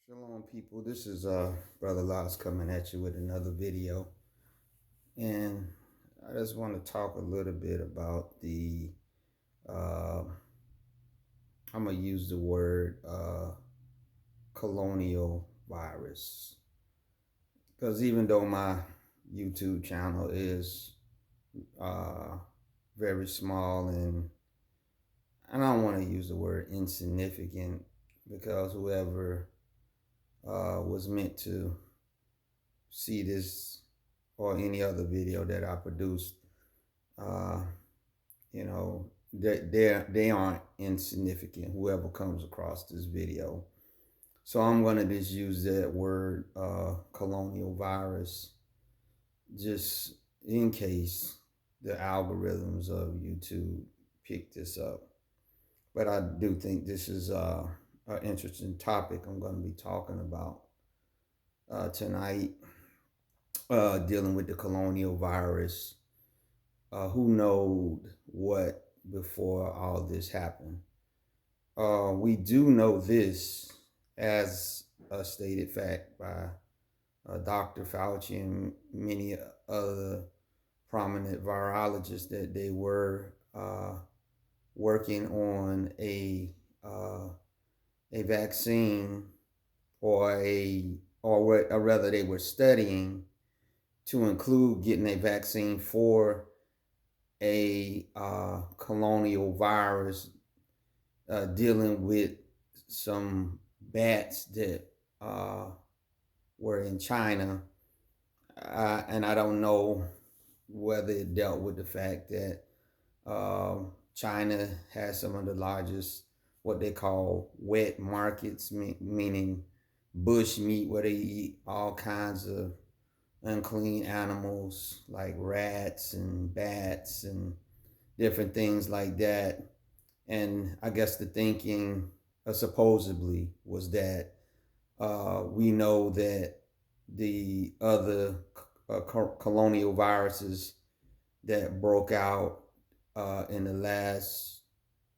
Shalom, people. This is Brother Lots coming at you with another video, and I just want to talk a little bit about the. I'm gonna use the word colonial virus because even though my YouTube channel is uh, very small and I don't want to use the word insignificant because whoever was meant to see this or any other video that I produced, uh, they aren't insignificant. Whoever comes across this video, so I'm gonna just use that word, colonial virus, just in case the algorithms of YouTube pick this up. But I do think this is an interesting topic I'm going to be talking about tonight, dealing with the colonial virus. Who knowed what before all this happened? We do know this as a stated fact by Dr. Fauci and many other prominent virologists that they were working on a vaccine or rather they were studying to include getting a vaccine for a colonial virus dealing with some bats that were in China. And I don't know whether it dealt with the fact that China has some of the largest, what they call wet markets, meaning bush meat, where they eat all kinds of unclean animals like rats and bats and different things like that. And I guess the thinking supposedly was that we know that the other colonial viruses that broke out in the last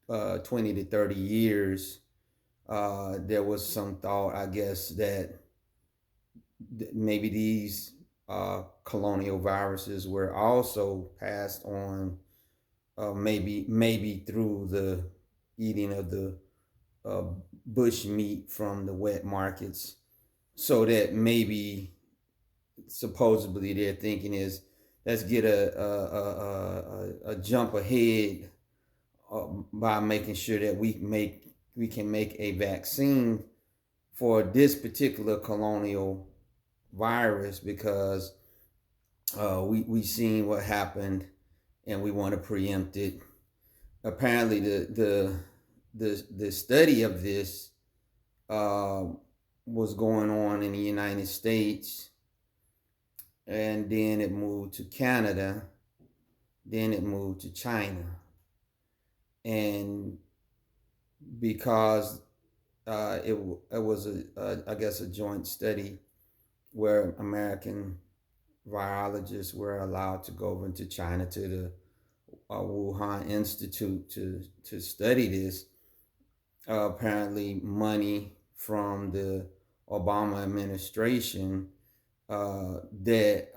20 to 30 years, there was some thought, I guess, that maybe these colonial viruses were also passed on, maybe through the eating of the bush meat from the wet markets, so that maybe supposedly their thinking is, let's get a jump ahead by making sure that we can make a vaccine for this particular colonial virus, because we seen what happened and we want to preempt it. Apparently, the study of this was going on in the United States, and then it moved to Canada, then it moved to China. And because it was I guess a joint study where American virologists were allowed to go over into China to the Wuhan Institute to study this. Apparently, money from the Obama administration that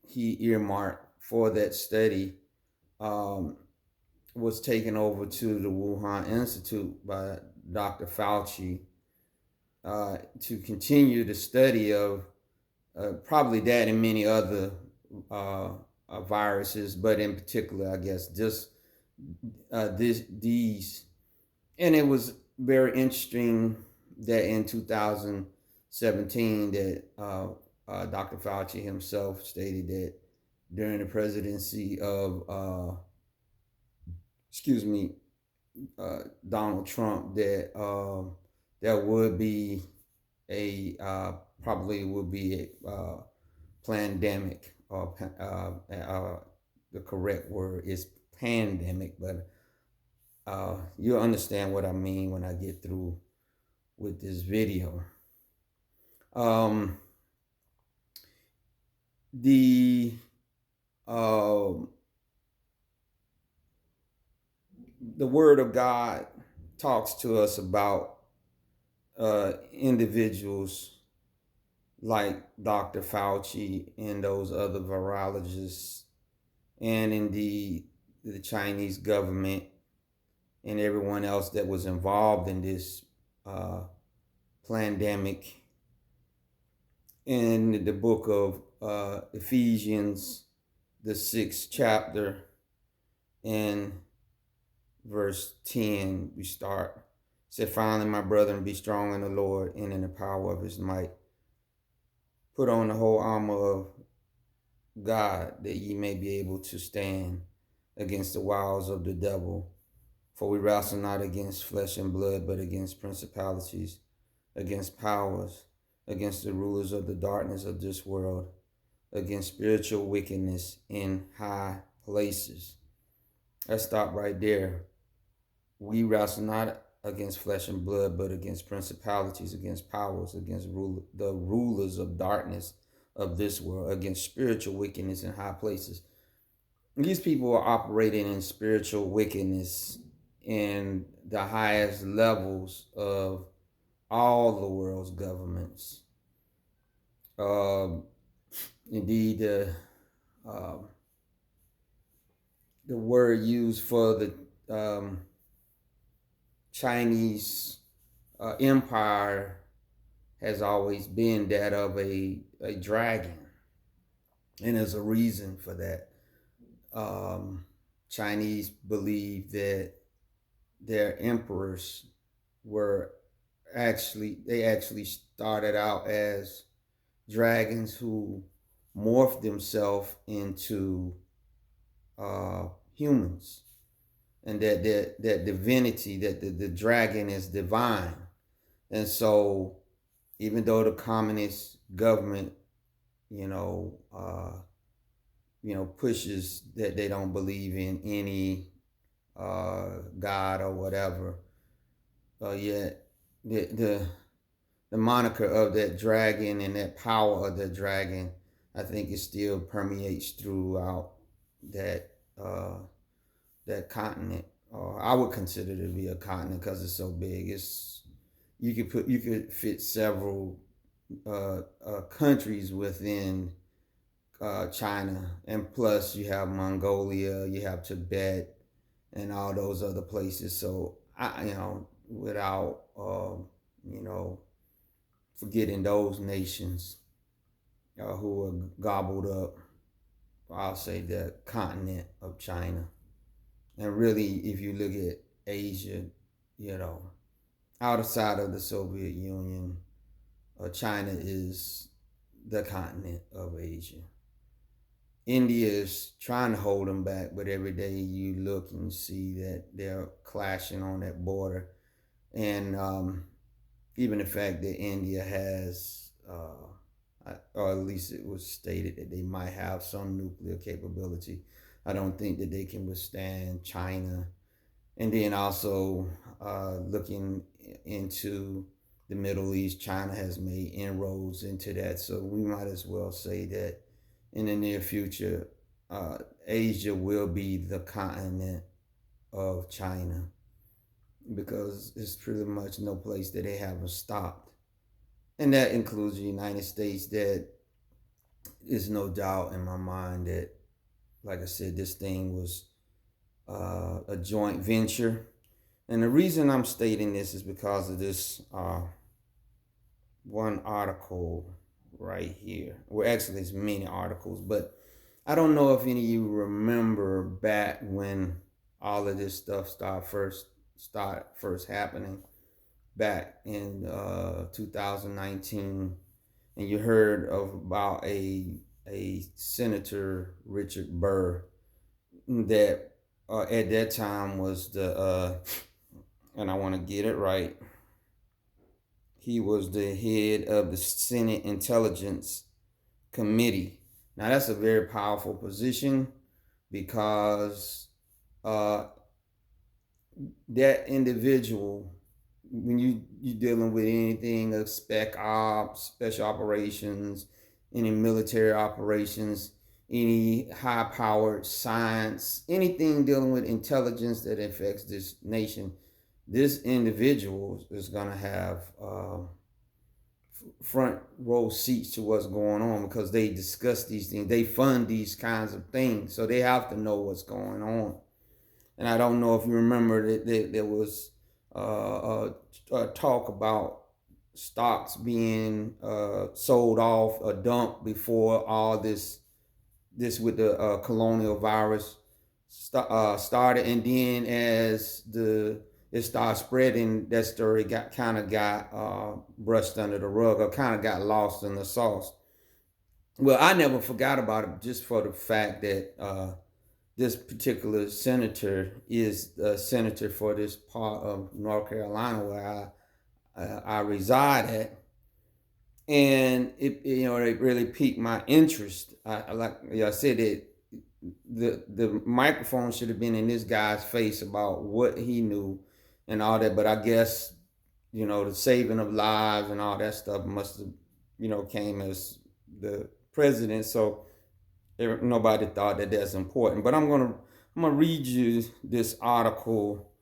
he earmarked for that study was taken over to the Wuhan Institute by Dr. Fauci to continue the study of probably that and many other viruses, but in particular, I guess, just these. And it was very interesting that in 2017 that Dr. Fauci himself stated that during the presidency of Donald Trump, that there would be a probably would be a pandemic, or the correct word is pandemic, but you'll understand what I mean when I get through with this video. The Word of God talks to us about individuals like Dr. Fauci and those other virologists, and indeed the Chinese government and everyone else that was involved in this uh, pandemic. In the book of Ephesians, the 6th chapter, and verse 10, we start. It said, finally, my brethren, be strong in the Lord and in the power of his might. Put on the whole armor of God, that ye may be able to stand against the wiles of the devil. For we wrestle not against flesh and blood, but against principalities, against powers, against the rulers of the darkness of this world, against spiritual wickedness in high places. Let's stop right there. We wrestle not against flesh and blood, but against principalities, against powers, against the rulers of darkness of this world, against spiritual wickedness in high places. These people are operating in spiritual wickedness in the highest levels of all the world's governments. Indeed, uh, the word used for the Chinese empire has always been that of a dragon. And there's a reason for that. Chinese believe that their emperors were they actually started out as dragons who morphed themselves into humans, and that divinity, that the dragon is divine. And so even though the communist government, pushes that they don't believe in any God or whatever, yet the moniker of that dragon and that power of that dragon, I think it still permeates throughout that that continent. I would consider it to be a continent because it's so big. You could fit several countries within China, and plus you have Mongolia, you have Tibet, and all those other places. So without forgetting those nations who are gobbled up, I'll say the continent of China. And really, if you look at Asia, outside of the Soviet Union, China is the continent of Asia. India is trying to hold them back, but every day you look and see that they're clashing on that border. And even the fact that India has, or at least it was stated that they might have some nuclear capability, I don't think that they can withstand China. And then also looking into the Middle East, China has made inroads into that. So we might as well say that in the near future, Asia will be the continent of China, because it's pretty much no place that they haven't stopped. And that includes the United States. That is no doubt in my mind that, like I said, this thing was a joint venture. And the reason I'm stating this is because of this one article right here. Well, actually, it's many articles, but I don't know if any of you remember back when all of this stuff started first happening back in 2019, and you heard about a Senator Richard Burr that at that time was the and I want to get it right. He was the head of the Senate Intelligence Committee. Now that's a very powerful position, because that individual, when you're dealing with anything of spec ops, special operations, any military operations, any high powered science, anything dealing with intelligence that affects this nation, this individual is going to have front row seats to what's going on because they discuss these things. They fund these kinds of things, so they have to know what's going on. And I don't know if you remember that there was talk about stocks being sold off or dumped before all this with the colonial virus started, and then as it started spreading, that story got brushed under the rug or kind of got lost in the sauce. Well, I never forgot about it just for the fact that this particular senator is a senator for this part of North Carolina where I reside at, and it really piqued my interest. I said that the microphone should have been in this guy's face about what he knew and all that, but I guess the saving of lives and all that stuff must have came as the president, so nobody thought that that's important. But I'm gonna read you this article,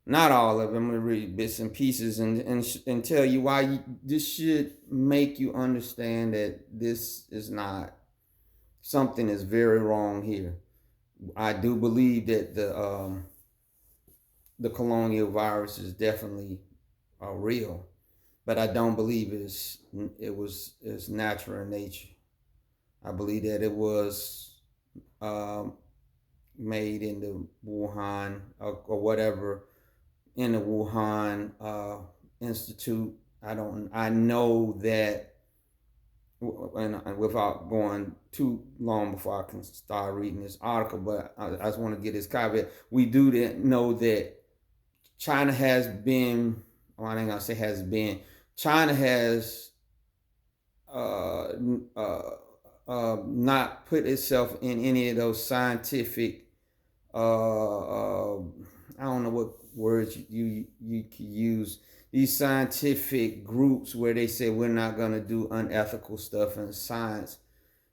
not all of it. I'm gonna read bits and pieces and tell you why this should make you understand that this is not something is very wrong here. I do believe that the colonial virus is definitely real, but I don't believe it's natural in nature. I believe that it was um, made in the Wuhan or whatever in the Wuhan Institute. I know that, and without going too long before I can start reading this article, but I just want to get this caveat. We do know that China has been, well, I ain't gonna say has been, China has uh, uh, not put itself in any of those scientific, I don't know what words you could use, these scientific groups where they say we're not going to do unethical stuff in science,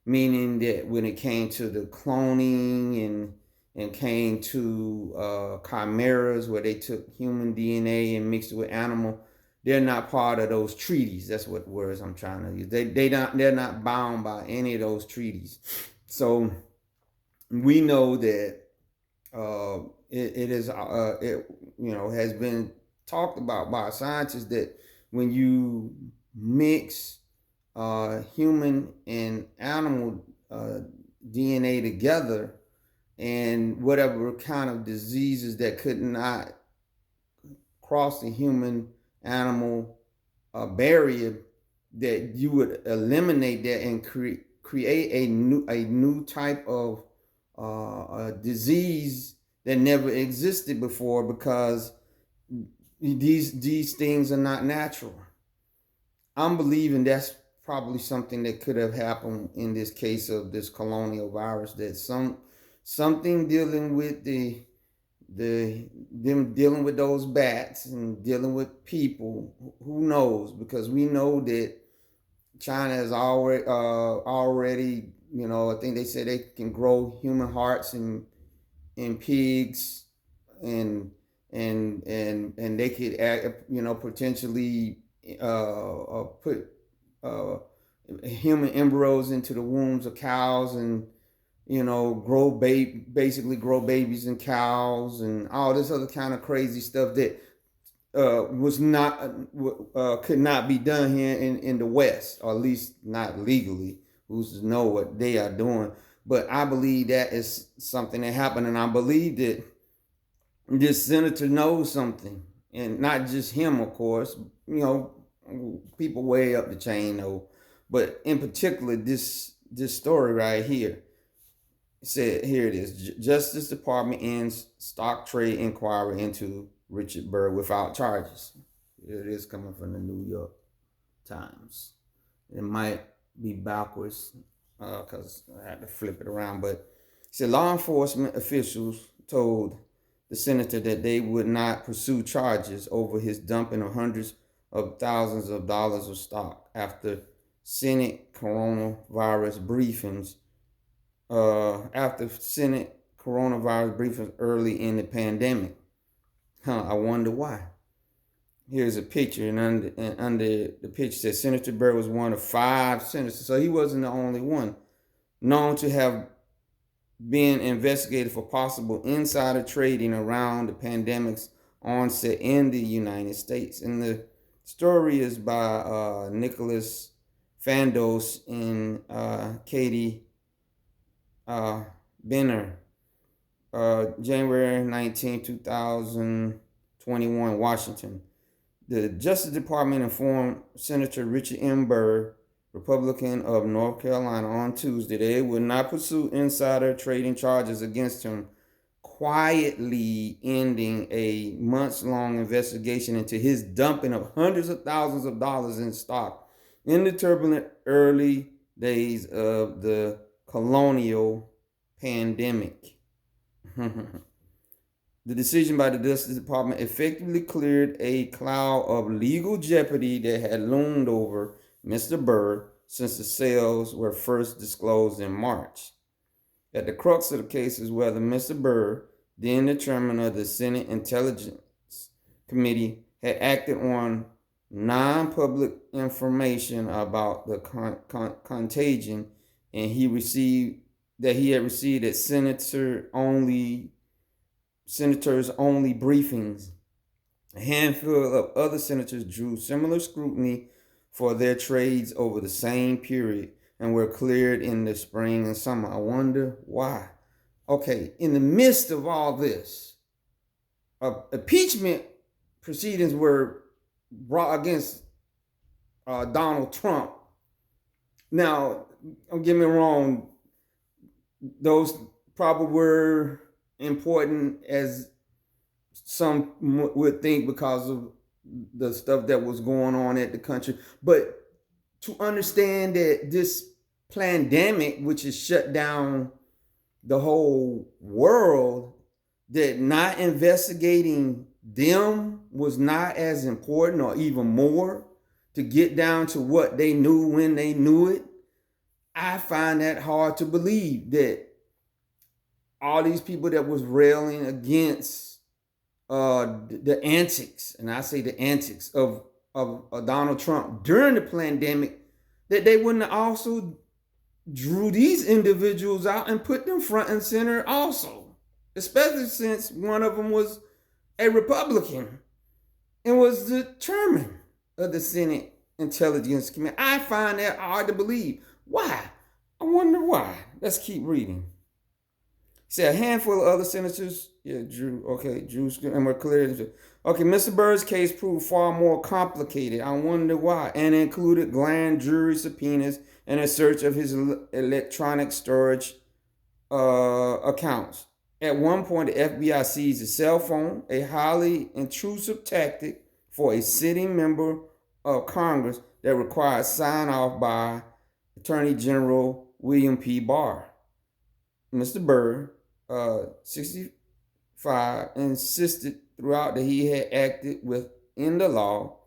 meaning that when it came to the cloning and came to chimeras where they took human DNA and mixed it with animal, they're not part of those treaties. That's what words I'm trying to use. They're not bound by any of those treaties. So we know that it is has been talked about by scientists that when you mix human and animal DNA together, and whatever kind of diseases that could not cross the human animal barrier, that you would eliminate that and create a new type of disease that never existed before, because these things are not natural. I'm believing that's probably something that could have happened in this case of this colonial virus, that something dealing with them dealing with those bats and dealing with people. Who knows? Because we know that China has already I think they said they can grow human hearts in pigs, and they could potentially put human embryos into the wombs of cows, and basically grow babies in cows, and all this other kind of crazy stuff that was not could not be done here in the West, or at least not legally. Who's to know what they are doing? But I believe that is something that happened, and I believe that this senator knows something, and not just him, of course. People way up the chain though, but in particular, this story right here said, here it is: Justice Department ends stock trade inquiry into Richard Burr without charges. It is coming from the New York Times. It might be backwards because I had to flip it around, but it said law enforcement officials told the senator that they would not pursue charges over his dumping of hundreds of thousands of dollars of stock after Senate coronavirus briefings. After Senate coronavirus briefings early in the pandemic. I wonder why. Here's a picture, and under the picture says Senator Byrd was one of 5 senators, so he wasn't the only one known to have been investigated for possible insider trading around the pandemic's onset in the United States. And the story is by Nicholas Fandos and Katie Benner, January 19, 2021, Washington. The Justice Department informed Senator Richard M. Burr, Republican of North Carolina, on Tuesday that it would not pursue insider trading charges against him, quietly ending a months-long investigation into his dumping of hundreds of thousands of dollars in stock in the turbulent early days of the Colonial pandemic. The decision by the Justice Department effectively cleared a cloud of legal jeopardy that had loomed over Mr. Burr since the sales were first disclosed in March. At the crux of the case is whether Mr. Burr, then the chairman of the Senate Intelligence Committee, had acted on non-public information about the contagion and he had received at senators only briefings. A handful of other senators drew similar scrutiny for their trades over the same period and were cleared in the spring and summer. I wonder why. Okay, in the midst of all this, impeachment proceedings were brought against Donald Trump. Now, don't get me wrong, those probably were important as some would think because of the stuff that was going on at the country. But to understand that this pandemic, which has shut down the whole world, that not investigating them was not as important or even more to get down to what they knew when they knew it. I find that hard to believe, that all these people that was railing against the antics, and I say the antics of Donald Trump during the pandemic, that they wouldn't have also drew these individuals out and put them front and center also, especially since one of them was a Republican and was the chairman of the Senate Intelligence Committee. I find that hard to believe. Why? I wonder why. Let's keep reading. See, a handful of other senators, Drew, and were cleared. Okay, Mr. Byrd's case proved far more complicated. I wonder why. And included grand jury subpoenas and a search of his electronic storage accounts. At one point, the FBI seized a cell phone, a highly intrusive tactic for a sitting member of Congress that required sign-off by Attorney General William P. Barr. Mr. Byrd, 65, insisted throughout that he had acted within the law,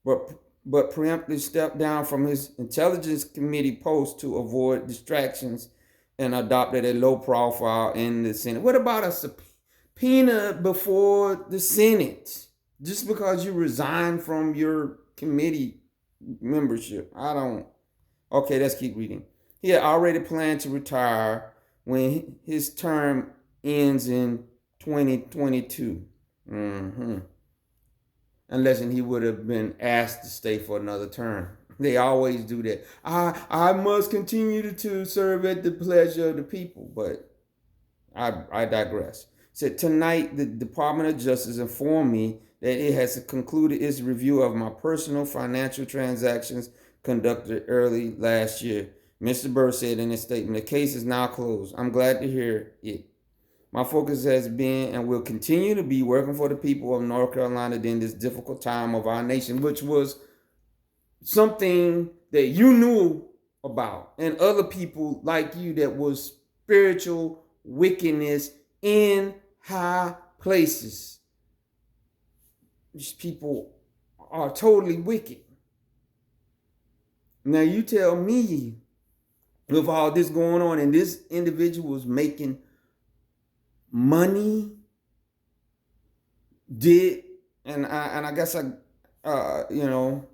but preemptively stepped down from his Intelligence Committee post to avoid distractions and adopted a low profile in the Senate. What about a subpoena before the Senate? Just because you resign from your committee membership? Okay, let's keep reading. He had already planned to retire when his term ends in 2022. Unless he would have been asked to stay for another term. They always do that. I must continue to serve at the pleasure of the people, but I digress. Said tonight, the Department of Justice informed me that it has concluded its review of my personal financial transactions conducted early last year. Mr. Byrd said in his statement, the case is now closed. I'm glad to hear it. My focus has been and will continue to be working for the people of North Carolina during this difficult time of our nation, which was something that you knew about, and other people like you that was spiritual wickedness in high places. These people are totally wicked. Now you tell me, with all this going on and this individual was making money, and I guess you know,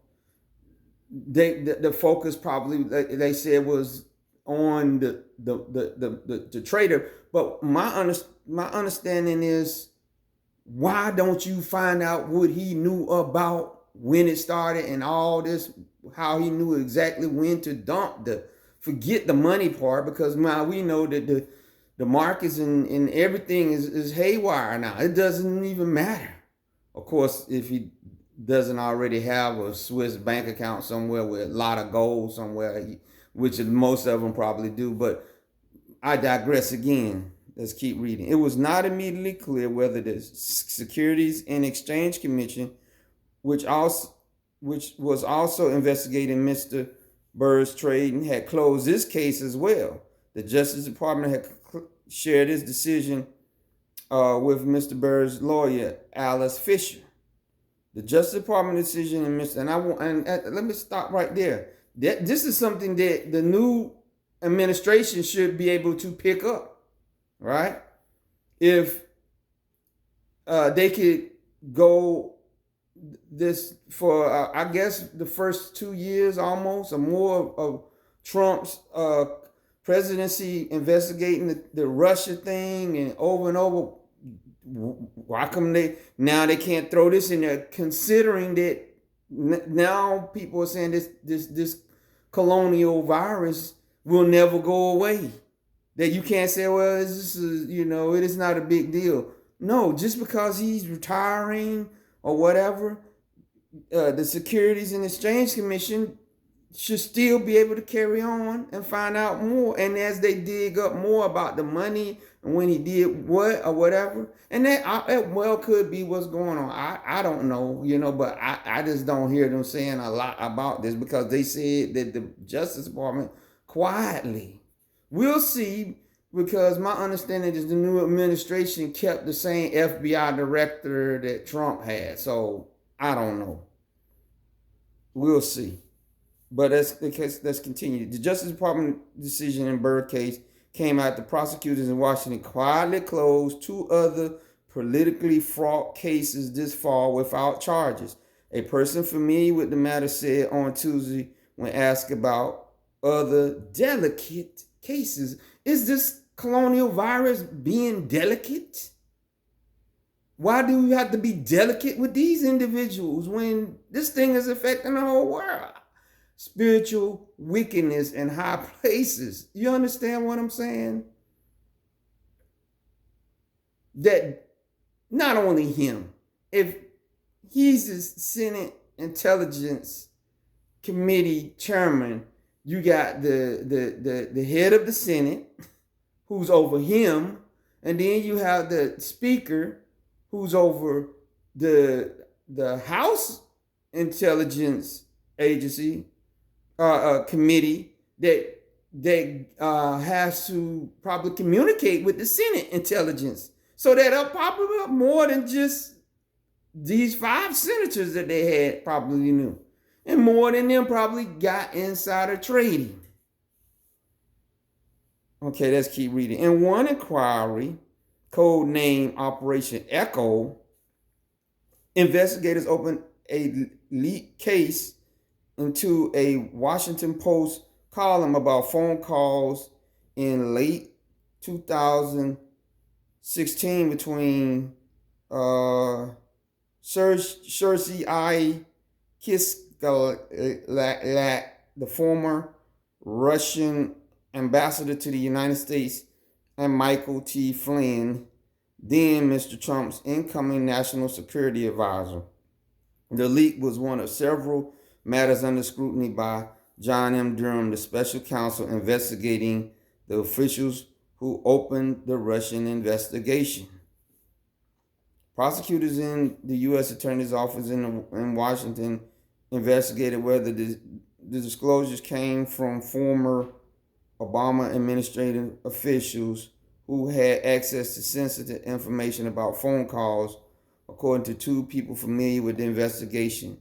the focus probably they said was on the trader. But my understanding is, why don't you find out what he knew about when it started and all this, how he knew exactly when to dump the, forget the money part, because now we know that the markets and everything is haywire now. It doesn't even matter. Of course, if he doesn't already have a Swiss bank account somewhere with a lot of gold somewhere, which most of them probably do. But I digress again. Let's keep reading. It was not immediately clear whether the Securities and Exchange Commission, which was also investigating Mr. Burr's trading, had closed this case as well. The Justice Department had shared its decision with Mr. Burr's lawyer, Alice Fisher. The Justice Department decision and Mr. And let me stop right there. This is something that the new administration should be able to pick up, right? If they could go this for, I guess, the first 2 years almost or more of Trump's presidency, investigating the Russia thing and over, why come they can't throw this in there, considering that now people are saying this colonial virus will never go away, that you can't say, well, this is, it is not a big deal. No, just because he's retiring or whatever, the Securities and Exchange Commission should still be able to carry on and find out more. And as they dig up more about the money and when he did what or whatever, and that well could be what's going on. I don't know, but I just don't hear them saying a lot about this, because they said that the Justice Department quietly. We'll see, because my understanding is the new administration kept the same FBI director that Trump had. So I don't know. We'll see. But let's continue. The Justice Department decision in Burr case came after prosecutors in Washington quietly closed two other politically fraught cases this fall without charges. A person familiar with the matter said on Tuesday when asked about other delicate cases, is this colonial virus being delicate? Why do we have to be delicate with these individuals when this thing is affecting the whole world? Spiritual wickedness in high places. You understand what I'm saying? That not only him, if he's the Senate Intelligence Committee chairman, you got the head of the Senate who's over him, and then you have the speaker who's over the House Intelligence Agency committee that has to probably communicate with the Senate Intelligence. So that'll probably up more than just these 5 senators that they had probably knew. And more than them probably got insider trading. Okay, let's keep reading. In one inquiry, codenamed Operation Echo, investigators opened a leaked case into a Washington Post column about phone calls in late 2016 between Sergei I. Kiskalak, the former Russian ambassador to the United States, and Michael T. Flynn, then Mr. Trump's incoming national security advisor. The leak was one of several matters under scrutiny by John M. Durham, the special counsel investigating the officials who opened the Russian investigation. Prosecutors in the U.S. Attorney's Office in Washington investigated whether the disclosures came from former Obama administrative officials who had access to sensitive information about phone calls, according to 2 people familiar with the investigation.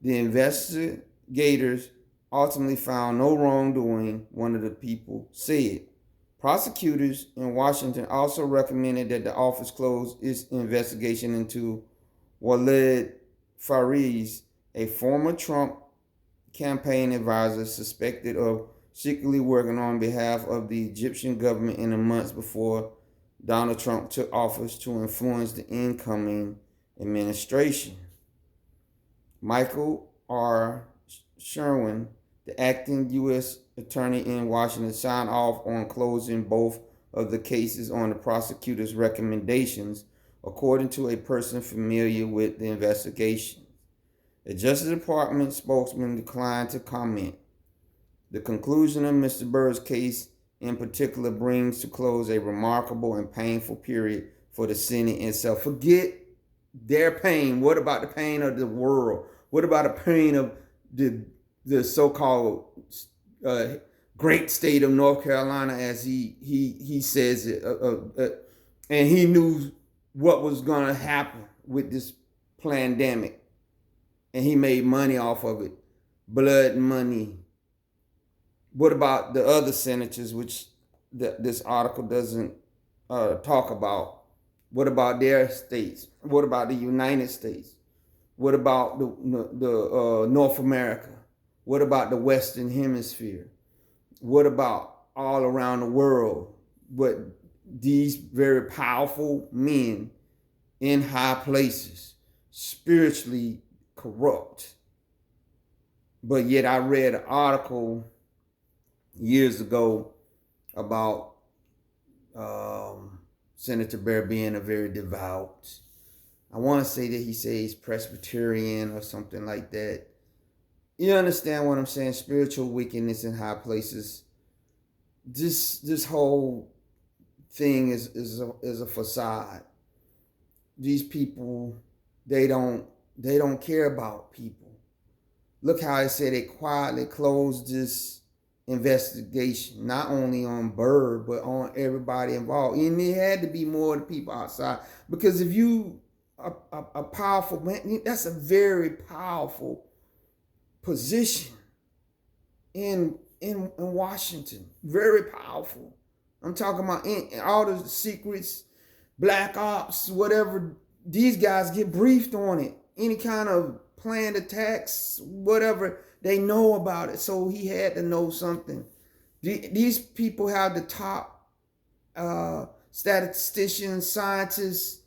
The investigators ultimately found no wrongdoing, one of the people said. Prosecutors in Washington also recommended that the office close its investigation into Walid Fari's a former Trump campaign advisor suspected of secretly working on behalf of the Egyptian government in the months before Donald Trump took office to influence the incoming administration. Michael R. Sherwin, the acting U.S. attorney in Washington, signed off on closing both of the cases on the prosecutor's recommendations, according to a person familiar with the investigation. The Justice Department spokesman declined to comment. The conclusion of Mr. Burr's case in particular brings to close a remarkable and painful period for the Senate itself. Forget their pain. What about the pain of the world? What about the pain of the so-called great state of North Carolina, as he says it? And he knew what was going to happen with this pandemic, and he made money off of it, blood money. What about the other senators, which this article doesn't talk about? What about their states? What about the United States? What about the North America? What about the Western Hemisphere? What about all around the world? But these very powerful men in high places, spiritually corrupt. But yet I read an article years ago about Senator Bear being a very devout. I want to say that he says Presbyterian or something like that. You understand what I'm saying? Spiritual wickedness in high places. This whole thing is a facade. These people, they don't care about people. Look how I said they quietly closed this investigation, not only on Burr, but on everybody involved. And there had to be more people outside, because if you a powerful man, that's a very powerful position in Washington. Very powerful. I'm talking about in all the secrets, black ops, whatever. These guys get briefed on it. Any kind of planned attacks, whatever, they know about it. So he had to know something. These people have the top statisticians, scientists,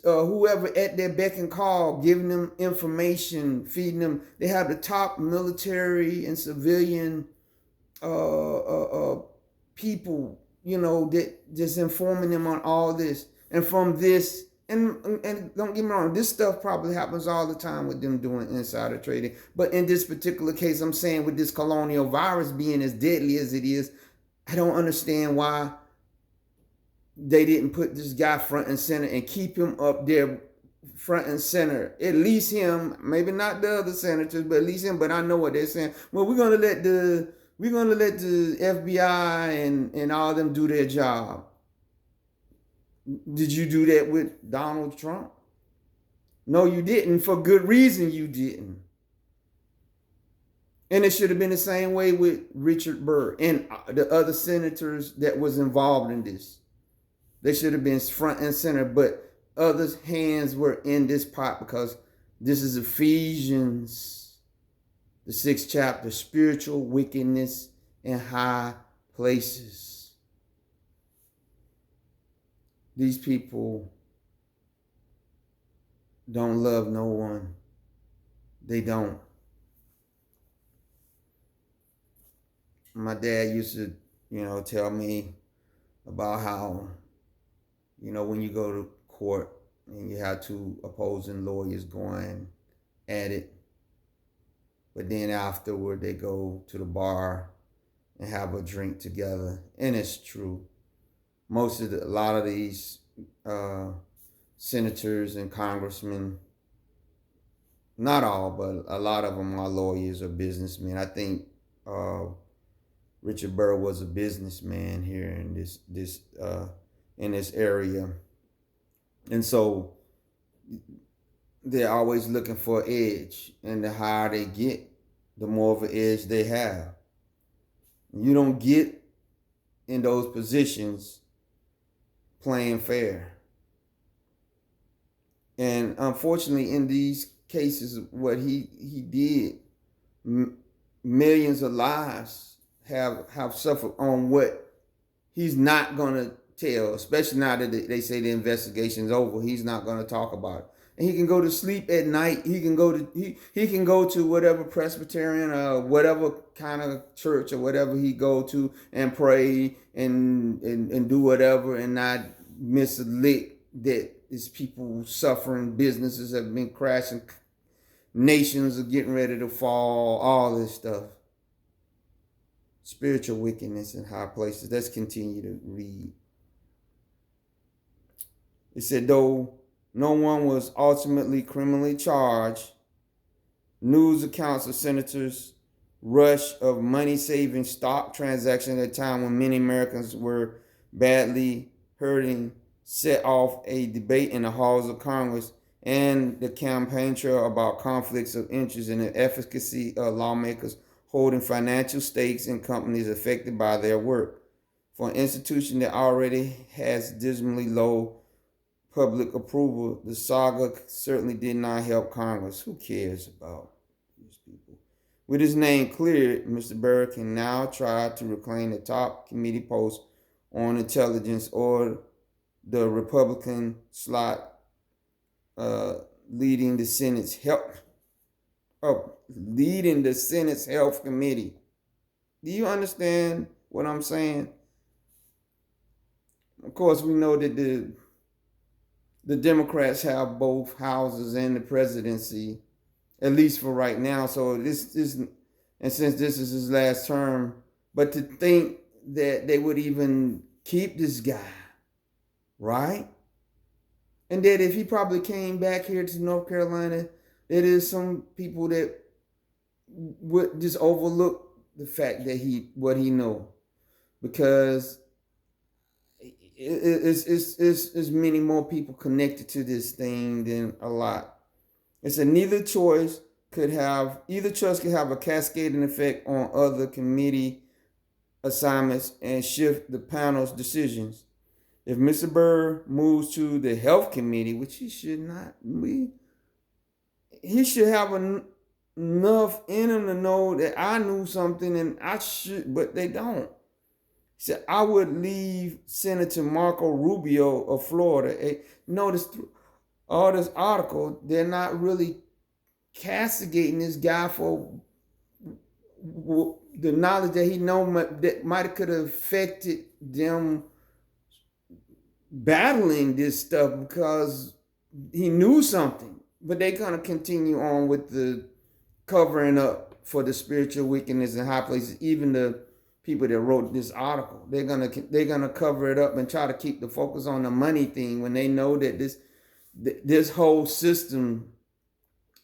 whoever at their beck and call, giving them information, feeding them. They have the top military and civilian people, that just informing them on all this. And from this, and don't get me wrong, this stuff probably happens all the time with them doing insider trading. But in this particular case, I'm saying with this colonial virus being as deadly as it is, I don't understand why they didn't put this guy front and center and keep him up there front and center. At least him, maybe not the other senators, but at least him. But I know what they're saying. Well, we're gonna let the FBI and all of them do their job. Did you do that with Donald Trump? No, you didn't. For good reason, you didn't. And it should have been the same way with Richard Burr and the other senators that was involved in this. They should have been front and center, but others' hands were in this pot, because this is Ephesians, the 6th chapter, spiritual wickedness in high places. These people don't love no one. They don't. My dad used to, tell me about how, when you go to court and you have two opposing lawyers going at it, but then afterward they go to the bar and have a drink together. And it's true. A lot of these senators and congressmen, not all, but a lot of them are lawyers or businessmen. I think Richard Burr was a businessman here in this area, and so they're always looking for an edge, and the higher they get, the more of an edge they have. You don't get in those positions playing fair. And unfortunately, in these cases, what he did, millions of lives have suffered on what he's not gonna tell, especially now that they say the investigation's over. He's not gonna talk about it. And he can go to sleep at night. He can go to he can go to whatever Presbyterian or whatever kind of church or whatever he go to and pray and do whatever and not miss a lick that is people suffering, businesses have been crashing, nations are getting ready to fall, all this stuff. Spiritual wickedness in high places. Let's continue to read. It said, though no one was ultimately criminally charged, news accounts of senators' rush of money-saving stock transactions at a time when many Americans were badly hurting set off a debate in the halls of Congress and the campaign trail about conflicts of interest and the efficacy of lawmakers holding financial stakes in companies affected by their work. For an institution that already has dismally low public approval, the saga certainly did not help Congress. Who cares about these people? With his name cleared, Mr. Burr can now try to reclaim the top committee post on intelligence or the Republican slot leading the Senate's health committee. Do you understand what I'm saying? Of course, we know that the Democrats have both houses and the presidency, at least for right now. So this and since this is his last term, but to think that they would even keep this guy, right? And that if he probably came back here to North Carolina, it is some people that would just overlook the fact that what he know, because it's many more people connected to this thing than a lot. It's a either choice could have a cascading effect on other committee assignments and shift the panel's decisions. If Mr. Burr moves to the health committee, which he should not, he should have enough in him to know that I knew something and I should, but they don't. He said, I would leave Senator Marco Rubio of Florida. Notice all this article, they're not really castigating this guy for the knowledge that he know that might could have affected them battling this stuff because he knew something. But they're going to continue on with the covering up for the spiritual wickedness in high places. Even the people that wrote this article, they're gonna cover it up and try to keep the focus on the money thing when they know that this whole system,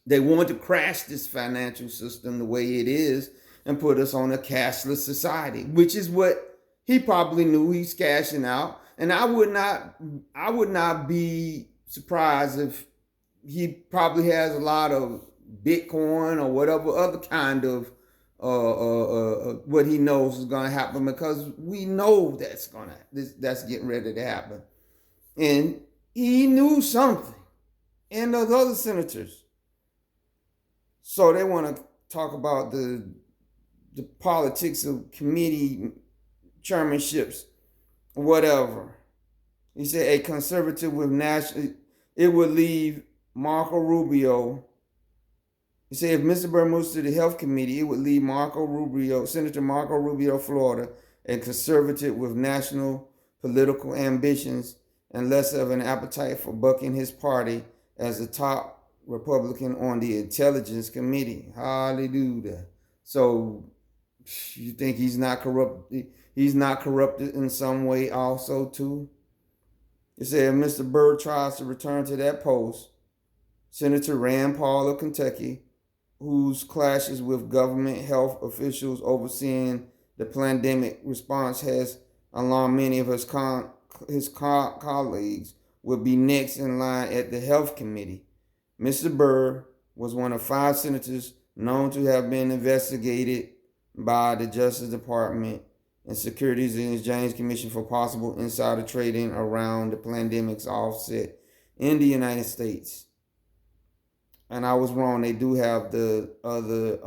they want to crash this financial system the way it is and put us on a cashless society, which is what he probably knew he's cashing out. And I would not be surprised if he probably has a lot of Bitcoin or whatever other kind of what he knows is going to happen, because we know that's getting ready to happen. And he knew something, and those other senators. So they want to talk about the politics of committee chairmanships, whatever. He said a conservative with national, it would leave Marco Rubio. He said if Mr. Burr moves to the health committee, it would leave Senator Marco Rubio, Florida, a conservative with national political ambitions and less of an appetite for bucking his party as the top Republican on the Intelligence Committee. Hallelujah. So you think he's not corrupt? He's not corrupted in some way also too? It said if Mr. Burr tries to return to that post, Senator Rand Paul of Kentucky, whose clashes with government health officials overseeing the pandemic response has alarmed many of his colleagues, will be next in line at the health committee. Mr. Burr was one of 5 senators known to have been investigated by the Justice Department and Securities and Exchange Commission for possible insider trading around the pandemic's offset in the United States. and I was wrong. They do have the other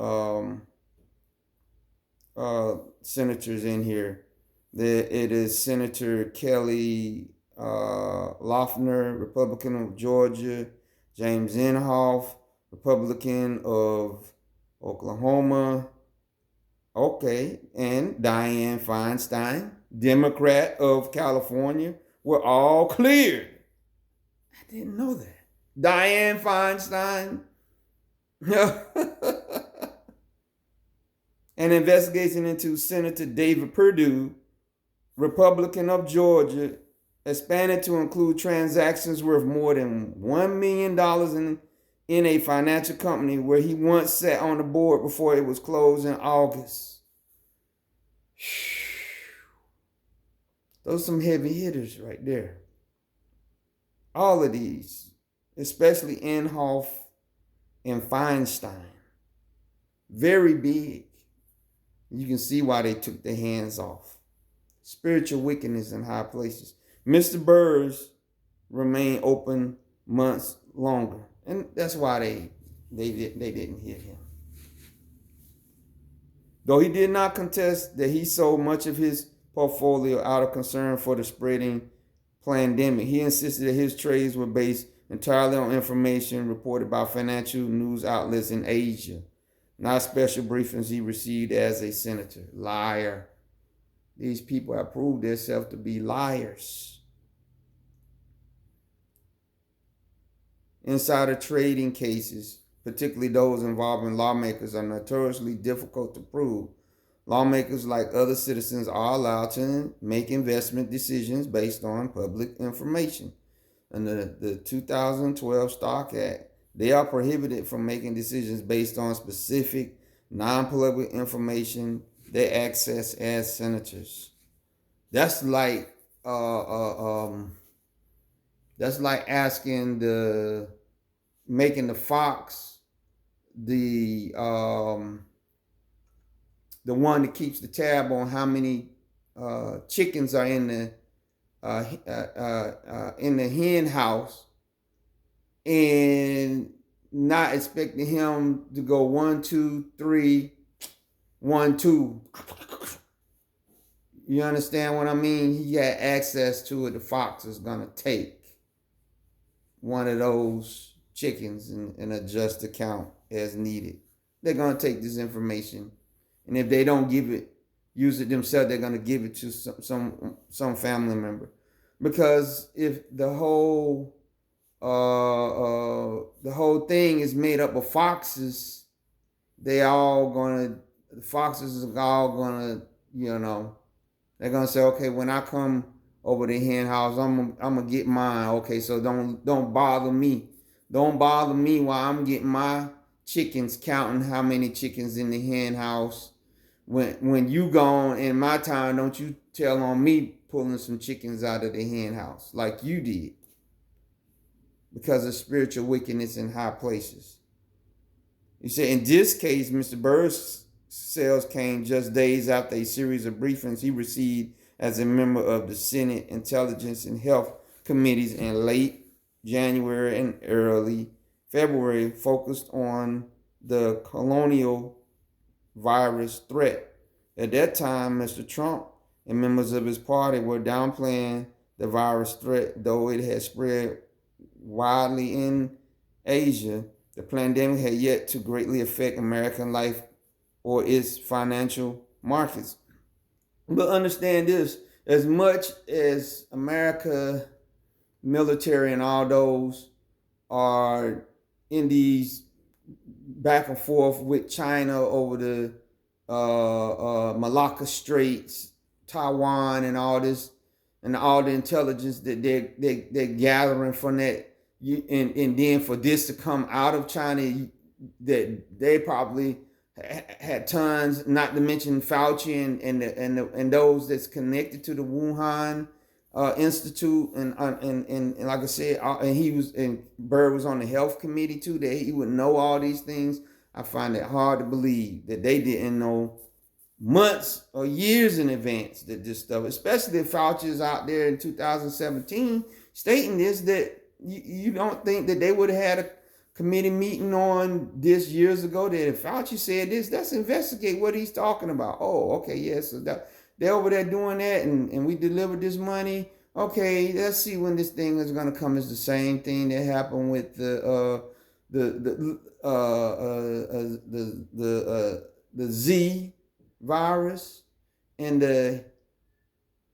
senators in here. It is Senator Kelly Loeffler, Republican of Georgia, James Inhofe, Republican of Oklahoma. Okay, and Dianne Feinstein, Democrat of California, were all cleared. I didn't know that. Dianne Feinstein. An investigation into Senator David Perdue, Republican of Georgia, expanded to include transactions worth more than $1 million in a financial company where he once sat on the board before it was closed in August. Those are some heavy hitters right there. All of these, especially Inhofe and Feinstein, very big. You can see why they took their hands off. Spiritual wickedness in high places. Mr. Burrs remained open months longer, and that's why they didn't hit him. Though he did not contest that he sold much of his portfolio out of concern for the spreading pandemic, he insisted that his trades were based entirely on information reported by financial news outlets in Asia, not special briefings he received as a senator. Liar. These people have proved themselves to be liars. Insider trading cases, particularly those involving lawmakers, are notoriously difficult to prove. Lawmakers, like other citizens, are allowed to make investment decisions based on public information. Under the 2012 Stock Act, they are prohibited from making decisions based on specific non-public information they access as senators. That's like asking making the fox the one that keeps the tab on how many chickens are in the hen house, and not expecting him to go 1, 2, 3, 1, 2. You understand what I mean? He had access to it. The fox is gonna take one of those chickens and adjust the count as needed. They're gonna take this information, and if they don't use it themselves, they're gonna give it to some family member, because if the whole thing is made up of foxes, the foxes are all gonna, they're gonna say, okay, when I come over to the hen house, I'm gonna get mine. Okay, so don't bother me. Don't bother me while I'm getting my chickens, counting how many chickens in the hen house. When you gone in my time, don't you tell on me pulling some chickens out of the hen house like you did, because of spiritual wickedness in high places. You say in this case, Mr. Burr's sales came just days after a series of briefings he received as a member of the Senate Intelligence and Health Committees in late January and early February, focused on the Colonial virus threat. At that time, Mr. Trump and members of his party were downplaying the virus threat, though it had spread widely in Asia. The pandemic had yet to greatly affect American life or its financial markets. But understand this, as much as America, military and all those are in these back and forth with China over the Malacca Straits, Taiwan, and all this, and all the intelligence that they're gathering from that, and then for this to come out of China, that they probably had tons, not to mention Fauci and those that's connected to the Wuhan Institute, and like I said, and Bird was on the health committee too, that he would know all these things. I find it hard to believe that they didn't know months or years in advance that this stuff, especially if Fauci is out there in 2017 stating this, that you don't think that they would have had a committee meeting on this years ago that if Fauci said this, let's investigate what he's talking about. Oh, okay, yes, so they're over there doing that, and we delivered this money. Okay, let's see when this thing is gonna come. It's the same thing that happened with the Z virus and the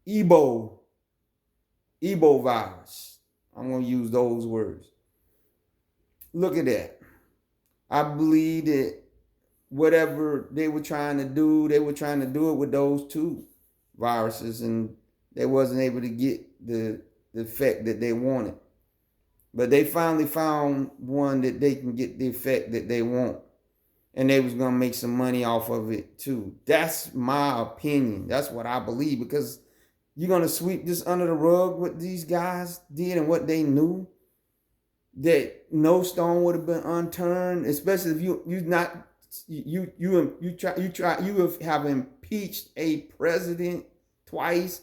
Ebo Ebo virus. I'm gonna use those words. Look at that. I believe that whatever they were trying to do, they were trying to do it with those two viruses, and they wasn't able to get the effect that they wanted. But they finally found one that they can get the effect that they want, and they was gonna make some money off of it too. That's my opinion. That's what I believe, because you're gonna sweep this under the rug what these guys did and what they knew, that no stone would have been unturned, especially if you have impeached a president twice,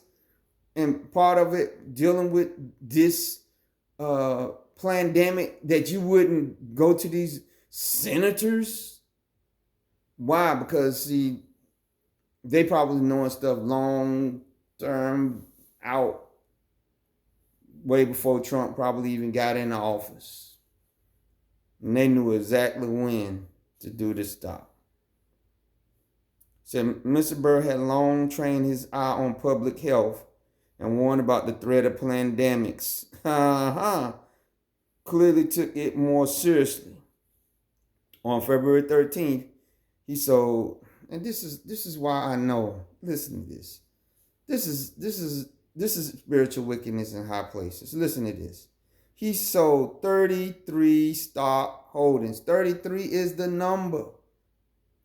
and part of it dealing with this pandemic, that you wouldn't go to these senators. Why? Because see, they probably knowing stuff long term out, way before Trump probably even got into office. And they knew exactly when to do this stop. Said Mr. Burr had long trained his eye on public health and warned about the threat of pandemics. Clearly took it more seriously. On February 13th, he sold, and this is why I know. Listen to this. This is spiritual wickedness in high places. Listen to this. He sold 33 stock holdings. 33 is the number.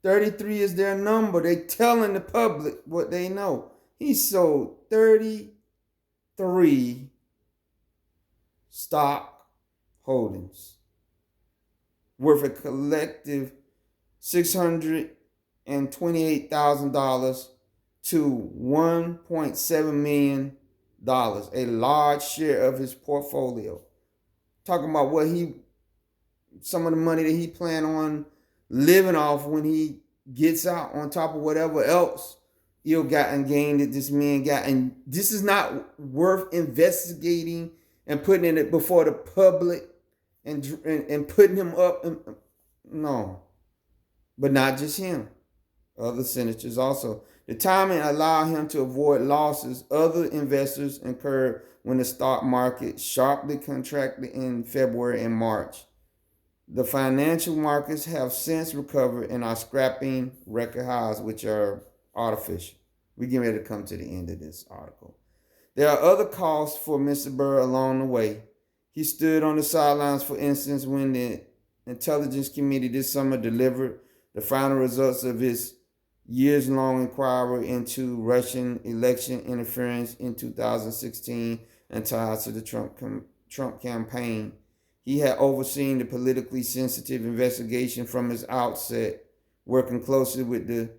33 is their number. They telling the public what they know. He sold 33 stock holdings worth a collective $628,000 to $1.7 million, a large share of his portfolio. Talking about some of the money that he planned on living off when he gets out, on top of whatever else ill-gotten gain that this man got. And this is not worth investigating and putting it before the public and putting him up. No, but not just him. Other senators also. The timing allowed him to avoid losses other investors incurred when the stock market sharply contracted in February and March. The financial markets have since recovered and are scrapping record highs, which are artificial. We're getting ready to come to the end of this article. There are other costs for Mr. Burr along the way. He stood on the sidelines, for instance, when the Intelligence Committee this summer delivered the final results of its years-long inquiry into Russian election interference in 2016 and ties to the Trump campaign. He had overseen the politically sensitive investigation from its outset, working closely with the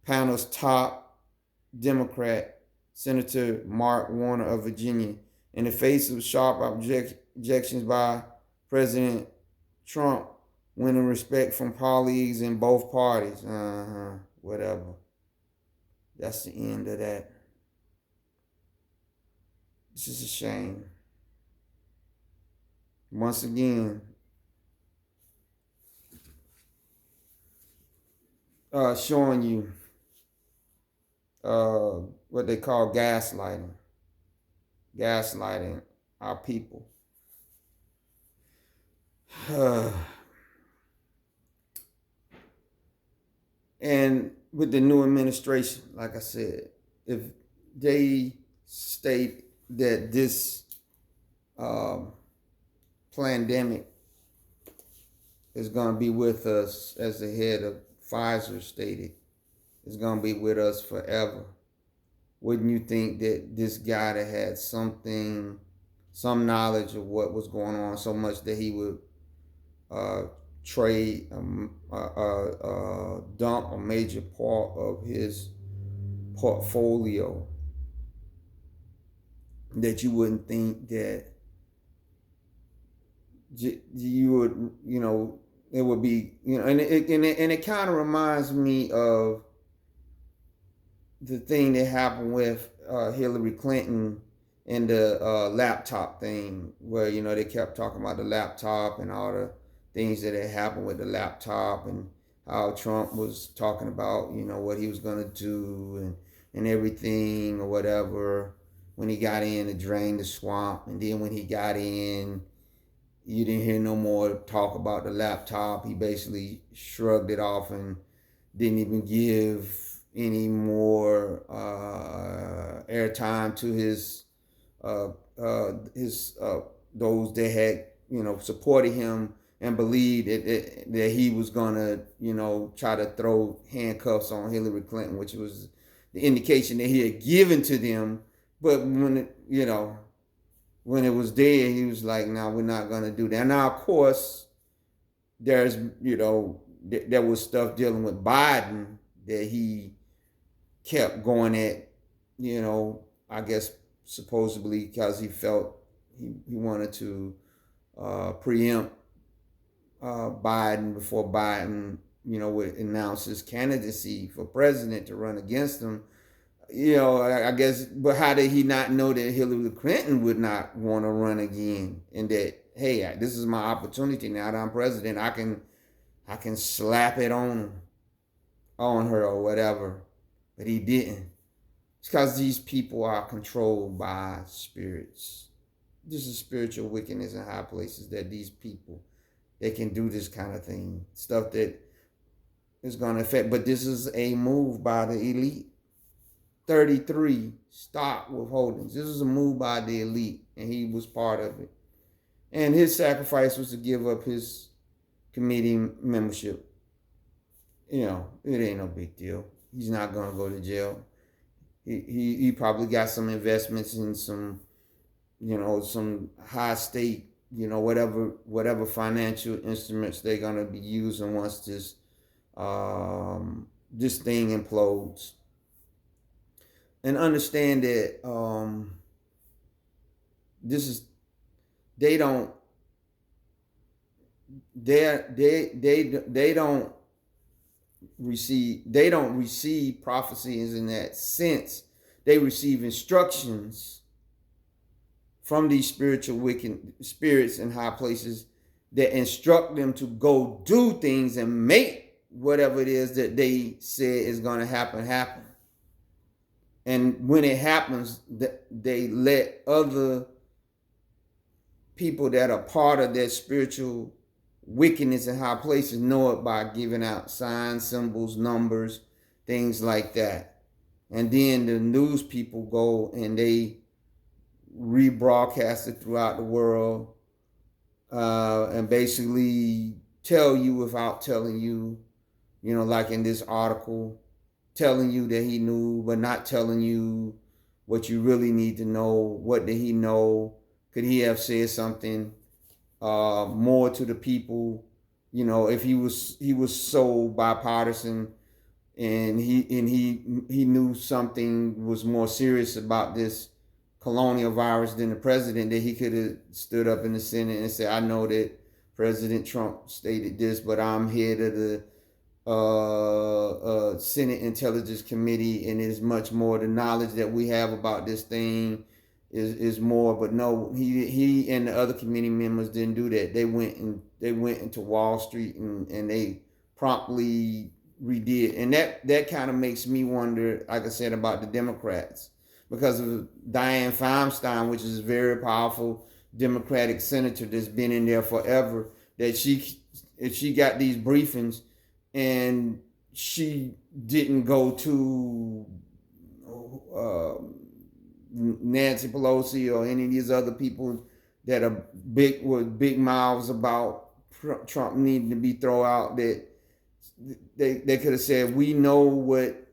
panel's top Democrat, Senator Mark Warner of Virginia. In the face of sharp objections by President Trump, winning respect from colleagues in both parties. Whatever. That's the end of that. This is a shame. Once again, showing you what they call gaslighting our people. And with the new administration, like I said, if they state that this pandemic is going to be with us, as the head of Pfizer stated, is going to be with us forever, wouldn't you think that this guy that had some knowledge of what was going on, so much that he would dump a major part of his portfolio, that you wouldn't think that you would, it would be, and it kind of reminds me of the thing that happened with Hillary Clinton and the laptop thing, where they kept talking about the laptop and all the things that had happened with the laptop, and how Trump was talking about what he was gonna do and everything or whatever when he got in to drain the swamp, and then when he got in, you didn't hear no more talk about the laptop. He basically shrugged it off and didn't even give any more airtime to his those that had supported him and believed that he was gonna try to throw handcuffs on Hillary Clinton, which was the indication that he had given to them. But when it was there, he was like, "No, we're not gonna do that." Now, of course, there's there was stuff dealing with Biden that he kept going at, I guess supposedly because he felt he wanted to preempt Biden before Biden, would announce his candidacy for president to run against him. I guess, but how did he not know that Hillary Clinton would not want to run again, and that, hey, this is my opportunity now that I'm president, I can slap it on her or whatever, but he didn't. It's because these people are controlled by spirits. This is spiritual wickedness in high places, that these people, they can do this kind of thing, stuff that is going to affect. But this is a move by the elite. 33 stock withholdings. This is a move by the elite, and he was part of it. And his sacrifice was to give up his committee membership. It ain't no big deal. He's not going to go to jail. He probably got some investments in some high stake, whatever financial instruments they're gonna be using once this thing implodes. And understand that this is they don't they don't receive prophecies in that sense. They receive instructions from these spiritual wicked spirits in high places that instruct them to go do things and make whatever it is that they say is going to happen. And when it happens, they let other people that are part of that spiritual wickedness in high places know it by giving out signs, symbols, numbers, things like that. And then the news people go and they rebroadcast it throughout the world, and basically tell you without telling you, like in this article, telling you that he knew, but not telling you what you really need to know. What did he know? Could he have said something more to the people? If he was so bipartisan, and he knew something was more serious about this colonial virus than the president, that he could have stood up in the Senate and said, "I know that President Trump stated this, but I'm head of the Senate Intelligence Committee, and it's much more. The knowledge that we have about this thing is more." But no, he and the other committee members didn't do that. They went into Wall Street and they promptly redid. And that kind of makes me wonder, like I said, about the Democrats, because of Dianne Feinstein, which is a very powerful Democratic senator that's been in there forever, that she got these briefings and she didn't go to Nancy Pelosi or any of these other people that are with big mouths about Trump needing to be thrown out, that they could have said, "We know what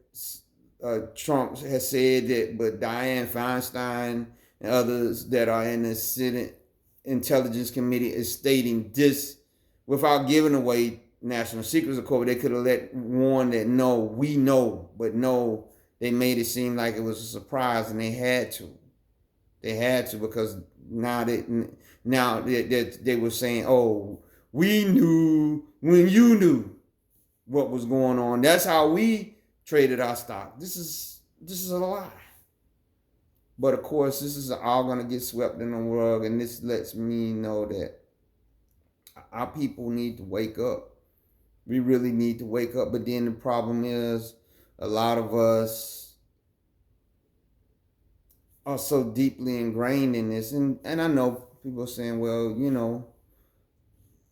Trump has said, that, but Dianne Feinstein and others that are in the Senate Intelligence Committee is stating this," without giving away national secrets. Of course, they could have warned that, "No, we know," but no, they made it seem like it was a surprise, and they had to. They had to, because now they were saying, "Oh, we knew when you knew what was going on. That's how we traded our stock." This is a lie. But of course, this is all gonna get swept in the rug, and this lets me know that our people need to wake up. We really need to wake up. But then the problem is, a lot of us are so deeply ingrained in this, and I know people are saying, well,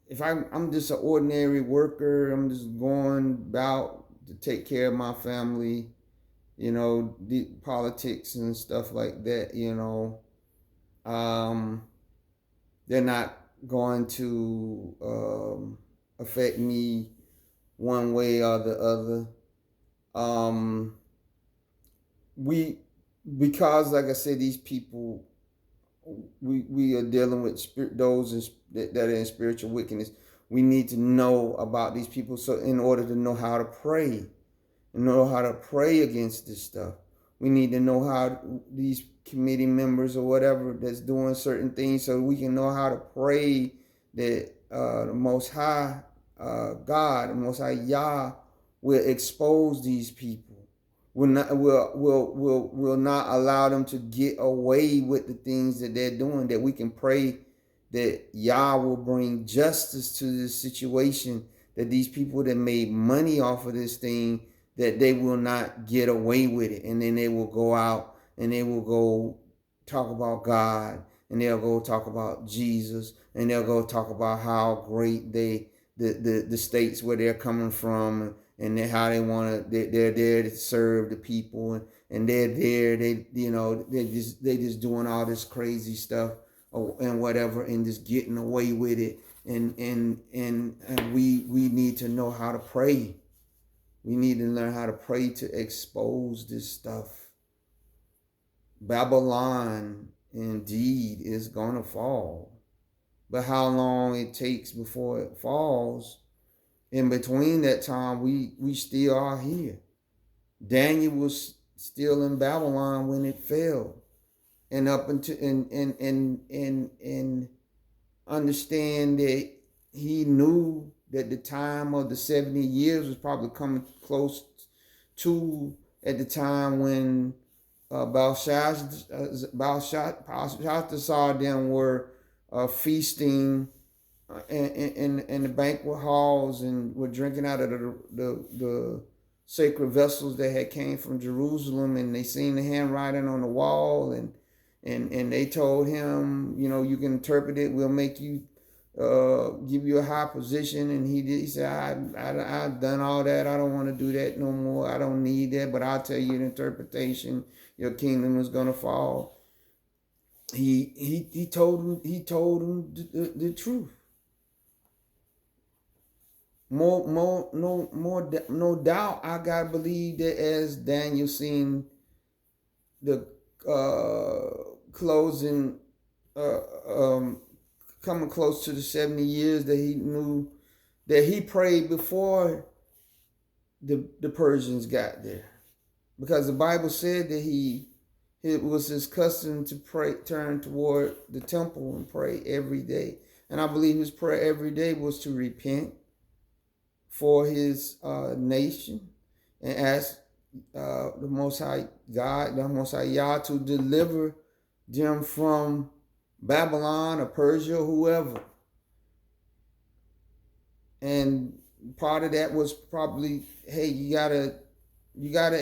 if I'm just an ordinary worker, I'm just going about to take care of my family, the politics and stuff like that, um, they're not going to affect me one way or the other. Um, we because, like I said, these people, we are dealing with those that are in spiritual wickedness. We need to know about these people, so in order to know how to pray, against this stuff. We need to know how these committee members or whatever that's doing certain things, so we can know how to pray that the Most High God, the Most High Yah, will expose these people. Will not allow them to get away with the things that they're doing. That we can pray that Yah will bring justice to this situation. That these people that made money off of this thing, that they will not get away with it, and then they will go out and they will go talk about God, and they'll go talk about Jesus, and they'll go talk about how great the states where they're coming from, and how they want to, they're there to serve the people, and they're there, they just doing all this crazy stuff, and whatever, and just getting away with it. And we need to know how to pray. We need to learn how to pray to expose this stuff. Babylon indeed is gonna fall, but how long it takes before it falls, in between that time, we still are here. Daniel was still in Babylon when it fell, and up until and understand that he knew that the time of the 70 years was probably coming close to, at the time when Belshazzar them were feasting in the banquet halls, and were drinking out of the sacred vessels that had came from Jerusalem, and they seen the handwriting on the wall, and they told him, you can interpret it. We'll make you, give you a high position. And he said, I've done all that. I don't want to do that no more. I don't need that. But I'll tell you the interpretation. Your kingdom is gonna fall. He told him the truth. No doubt. I gotta believe that as Daniel seen the closing, coming close to the 70 years, that he knew that he prayed before the Persians got there, because the Bible said that it was his custom to pray, turn toward the temple and pray every day. And I believe his prayer every day was to repent for his nation, and ask the Most High God, the Most High Yah, to deliver them from Babylon or Persia or whoever. And part of that was probably, hey, you gotta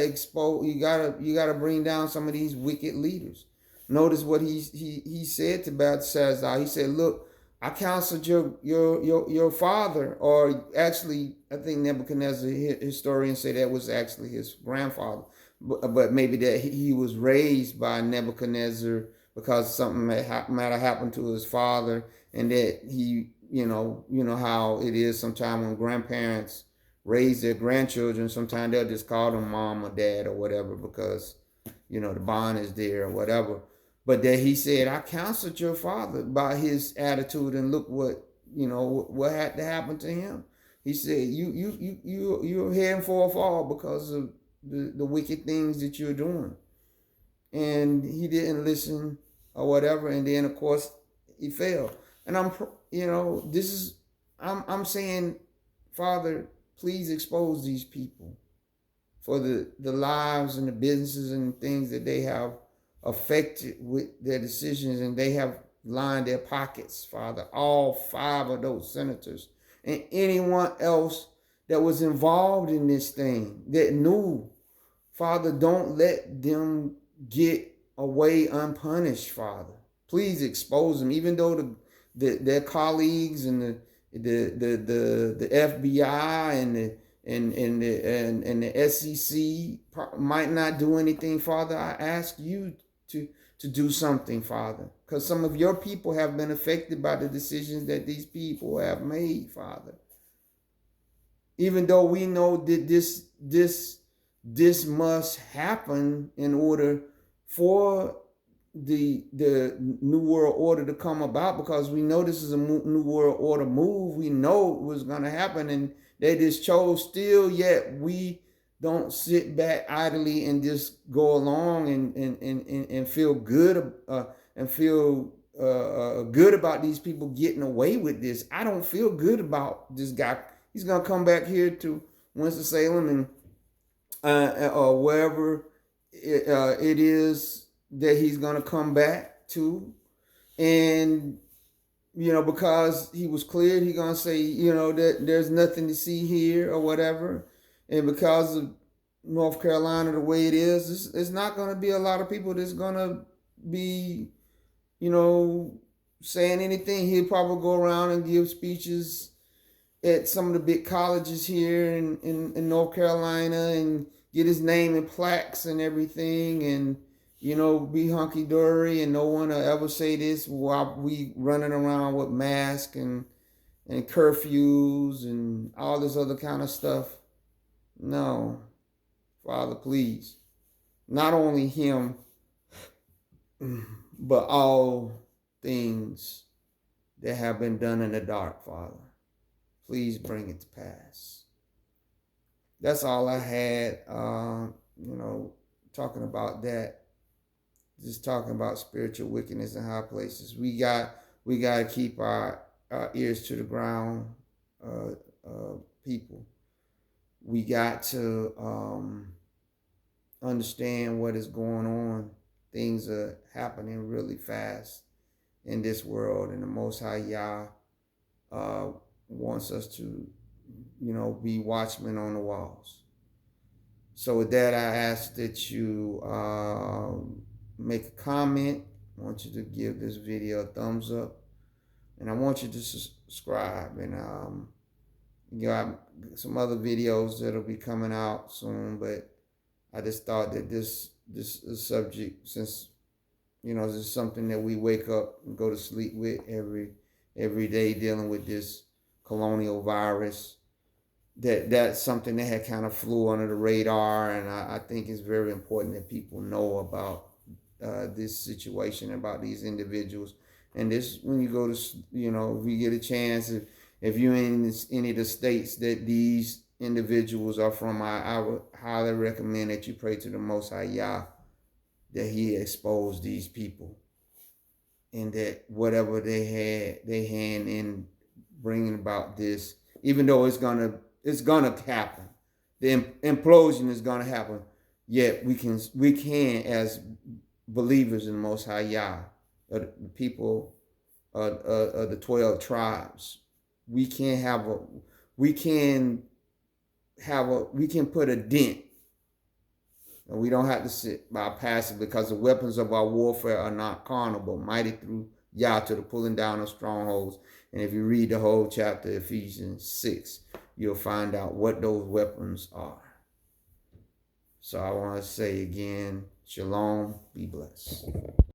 expose, you gotta bring down some of these wicked leaders. Notice what he said to Belshazzar. He said, look, I counseled your father, or actually, I think Nebuchadnezzar, historians say that was actually his grandfather, but maybe that he was raised by Nebuchadnezzar, because something might have happened to his father, and that he, how it is sometimes when grandparents raise their grandchildren. Sometimes they'll just call them mom or dad or whatever, because the bond is there or whatever. But that he said, I counseled your father by his attitude, and look what had to happen to him. He said, you're heading for a fall because of the wicked things that you're doing. And he didn't listen or whatever, and then of course he fell. And this is I'm saying, Father, please expose these people for the lives and the businesses and things that they have affected with their decisions, and they have lined their pockets, Father. All five of those senators and anyone else that was involved in this thing that knew, Father, don't let them get away unpunished, Father. Please expose them, even though their colleagues and the FBI and the SEC might not do anything, Father. I ask you to do something, Father, because some of your people have been affected by the decisions that these people have made, Father. Even though we know that this must happen in order for the new world order to come about, because we know this is a new world order move. We know it was going to happen, and they just chose still. Yet we don't sit back idly and just go along and feel good and feel good about these people getting away with this. I don't feel good about this guy. He's gonna come back here to Winston-Salem and or wherever it is that he's gonna come back to, and because he was cleared, he's gonna say that there's nothing to see here or whatever, and because of North Carolina the way it is, it's not gonna be a lot of people that's gonna be saying anything. He'll probably go around and give speeches at some of the big colleges here in North Carolina and get his name in plaques and everything, and be hunky-dory, and no one will ever say this while we running around with masks and curfews and all this other kind of stuff. No, Father, please. Not only him, but all things that have been done in the dark, Father. Please bring it to pass. That's all I had, talking about that. Just talking about spiritual wickedness in high places. We got to keep our ears to the ground, people. We got to understand what is going on. Things are happening really fast in this world, and the Most High Yah wants us to, be watchmen on the walls. So with that, I ask that you make a comment. I want you to give this video a thumbs up, and I want you to subscribe. And got some other videos that'll be coming out soon, but I just thought that this is subject, since this is something that we wake up and go to sleep with every day, dealing with this colonial virus. That's something that had kind of flew under the radar, and I think it's very important that people know about this situation, about these individuals. And this, when you go to, if you get a chance, if you're in any of the states that these individuals are from, I would highly recommend that you pray to the Most High Yah, that He expose these people, and that whatever they had their hand in bringing about this, even though it's gonna happen, the implosion is gonna happen. Yet we can as believers in the Most High Yah, the people of the 12 tribes, we can put a dent. And we don't have to sit by passive, because the weapons of our warfare are not carnal, but mighty through Yah to the pulling down of strongholds. And if you read the whole chapter, Ephesians 6, you'll find out what those weapons are. So I want to say again, shalom, be blessed.